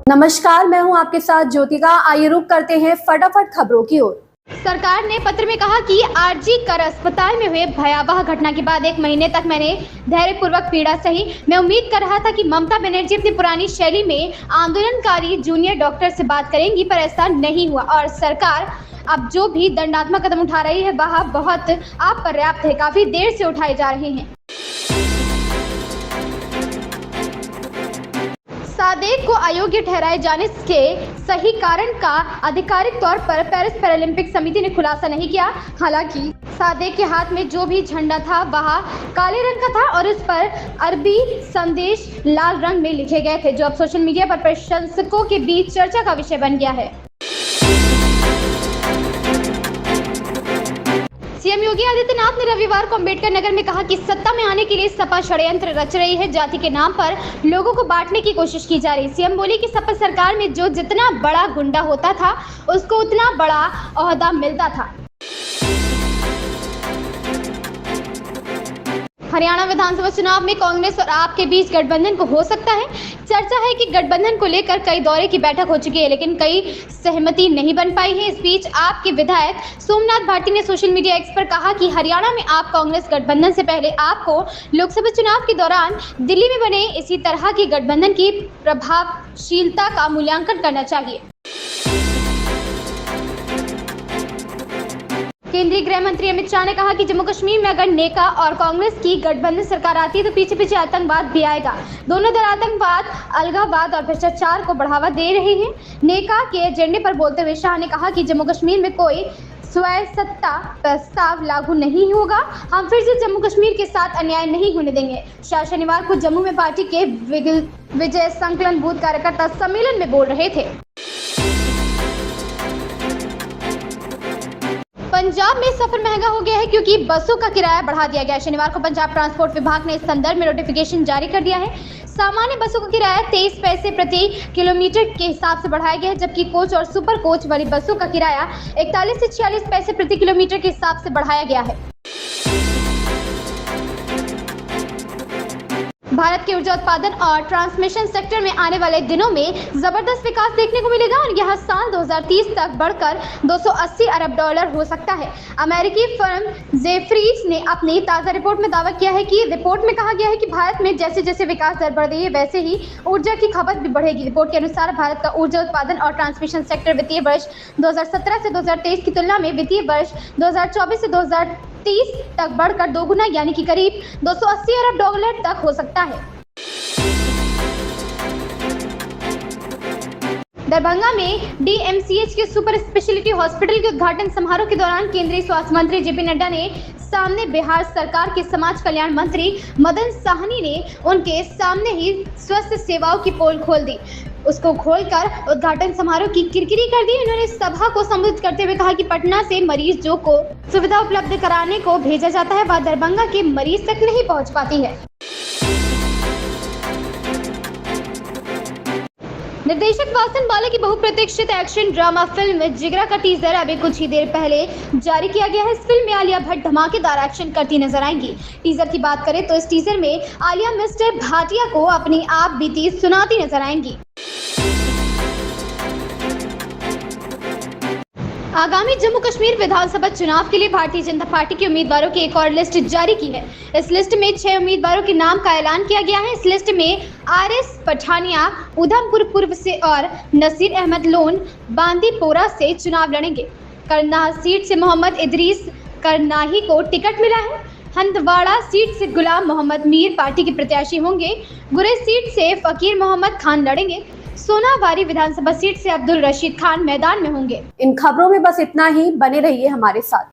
नमस्कार, मैं हूं आपके साथ ज्योतिका। आइए रुक करते हैं फटाफट खबरों की ओर। सरकार ने पत्र में कहा कि आरजी कर अस्पताल में हुए भयावह घटना के बाद 1 महीने तक मैंने धैर्यपूर्वक पीड़ा सही। मैं उम्मीद कर रहा था कि ममता बनर्जी अपनी पुरानी शैली में आंदोलनकारी जूनियर डॉक्टर से बात करेंगी, पर ऐसा नहीं हुआ और सरकार अब जो भी दंडात्मक कदम उठा रही है वह बहुत अपर्याप्त है, काफी देर से उठाए जा रहे हैं। सादेक को अयोग्य ठहराए जाने के सही कारण का आधिकारिक तौर पर पेरिस पैरालंपिक समिति ने खुलासा नहीं किया। हालांकि सादेक के हाथ में जो भी झंडा था वह काले रंग का था और इस पर अरबी संदेश लाल रंग में लिखे गए थे, जो अब सोशल मीडिया पर प्रशंसकों के बीच चर्चा का विषय बन गया है। सीएम योगी आदित्यनाथ ने रविवार को अम्बेडकर नगर में कहा कि सत्ता में आने के लिए सपा षड्यंत्र रच रही है। जाति के नाम पर लोगों को बांटने की कोशिश की जा रही। सीएम बोले कि सपा सरकार में जो जितना बड़ा गुंडा होता था उसको उतना बड़ा ओहदा मिलता था। हरियाणा विधानसभा चुनाव में कांग्रेस और आप के बीच गठबंधन को हो सकता है। चर्चा है कि गठबंधन को लेकर कई दौरे की बैठक हो चुकी है, लेकिन कई सहमति नहीं बन पाई है। इस बीच आप के विधायक सोमनाथ भाटी ने सोशल मीडिया एक्स पर कहा कि हरियाणा में आप कांग्रेस गठबंधन से पहले आपको लोकसभा चुनाव के दौरान दिल्ली में बने इसी तरह की गठबंधन की प्रभावशीलता का मूल्यांकन करना चाहिए। केंद्रीय गृह मंत्री अमित शाह ने कहा कि जम्मू कश्मीर में अगर नेका और कांग्रेस की गठबंधन सरकार आती है तो पीछे पीछे आतंकवाद भी आएगा। दोनों दल आतंकवाद, अलगाववाद और भ्रष्टाचार को बढ़ावा दे रहे हैं। नेका के एजेंडे पर बोलते हुए शाह ने कहा कि जम्मू कश्मीर में कोई स्वायत्तता प्रस्ताव लागू नहीं होगा। हम फिर से जम्मू कश्मीर के साथ अन्याय नहीं होने देंगे। शाह शनिवार को जम्मू में पार्टी के विजय संकलन बूथ कार्यकर्ता सम्मेलन में बोल रहे थे। पंजाब में सफर महंगा हो गया है क्योंकि बसों का किराया बढ़ा दिया गया है। शनिवार को पंजाब ट्रांसपोर्ट विभाग ने इस संदर्भ में नोटिफिकेशन जारी कर दिया है। सामान्य बसों का किराया 23 पैसे प्रति किलोमीटर के हिसाब से बढ़ाया गया है, जबकि कोच और सुपर कोच वाली बसों का किराया 41 से 46 पैसे प्रति किलोमीटर के हिसाब से बढ़ाया गया है। भारत के ऊर्जा उत्पादन और ट्रांसमिशन सेक्टर में आने वाले दिनों में जबरदस्त विकास देखने को मिलेगा और यह साल 2030 तक बढ़कर $280 अरब हो सकता है। अमेरिकी फर्म जेफरीज ने अपनी ताज़ा रिपोर्ट में दावा किया है कि रिपोर्ट में कहा गया है कि भारत में जैसे जैसे विकास दर बढ़ रही है वैसे ही ऊर्जा की खपत भी बढ़ेगी। रिपोर्ट के अनुसार भारत का ऊर्जा उत्पादन और ट्रांसमिशन सेक्टर वित्तीय वर्ष 2017 से 2023 की तुलना में वित्तीय वर्ष 2024 से 2030 तक बढ़कर दोगुना यानी कि करीब $280 अरब तक हो सकता है। दरभंगा में डीएमसीएच के सुपर स्पेशलिटी हॉस्पिटल के उद्घाटन समारोह के दौरान केंद्रीय स्वास्थ्य मंत्री जेपी नड्डा ने सामने बिहार सरकार के समाज कल्याण मंत्री मदन साहनी ने उनके सामने ही स्वास्थ्य सेवाओं की पोल खोल दी। उसको खोलकर उद्घाटन समारोह की किरकिरी कर दी। उन्होंने सभा को संबोधित करते हुए कहा कि पटना से मरीजों को सुविधा उपलब्ध कराने को भेजा जाता है, वह दरभंगा के मरीज तक नहीं पहुंच पाती है। निर्देशक वासन बाला की बहुप्रतीक्षित एक्शन ड्रामा फिल्म जिगरा का टीजर अभी कुछ ही देर पहले जारी किया गया है। इस फिल्म में आलिया भट्ट धमाकेदार एक्शन करती नजर आएंगी। टीजर की बात करें तो इस टीजर में आलिया मिस्टर भाटिया को अपनी आप बीती सुनाती नजर आएंगी। आगामी जम्मू कश्मीर विधानसभा चुनाव के लिए भारतीय जनता पार्टी के उम्मीदवारों की एक और लिस्ट जारी की है। इस लिस्ट में 6 उम्मीदवारों के नाम का ऐलान किया गया है। इस लिस्ट में आरएस पठानिया उधमपुर पूर्व से और नसीर अहमद लोन बांदीपोरा से चुनाव लड़ेंगे। करनाह सीट से मोहम्मद इदरीस करनाही को टिकट मिला है। हंदवाड़ा सीट से गुलाम मोहम्मद मीर पार्टी के प्रत्याशी होंगे। गुरेज सीट से फकीर मोहम्मद खान लड़ेंगे। सोनावारी विधानसभा सीट से अब्दुल रशीद खान मैदान में होंगे। इन खबरों में बस इतना ही। बने रहिए हमारे साथ।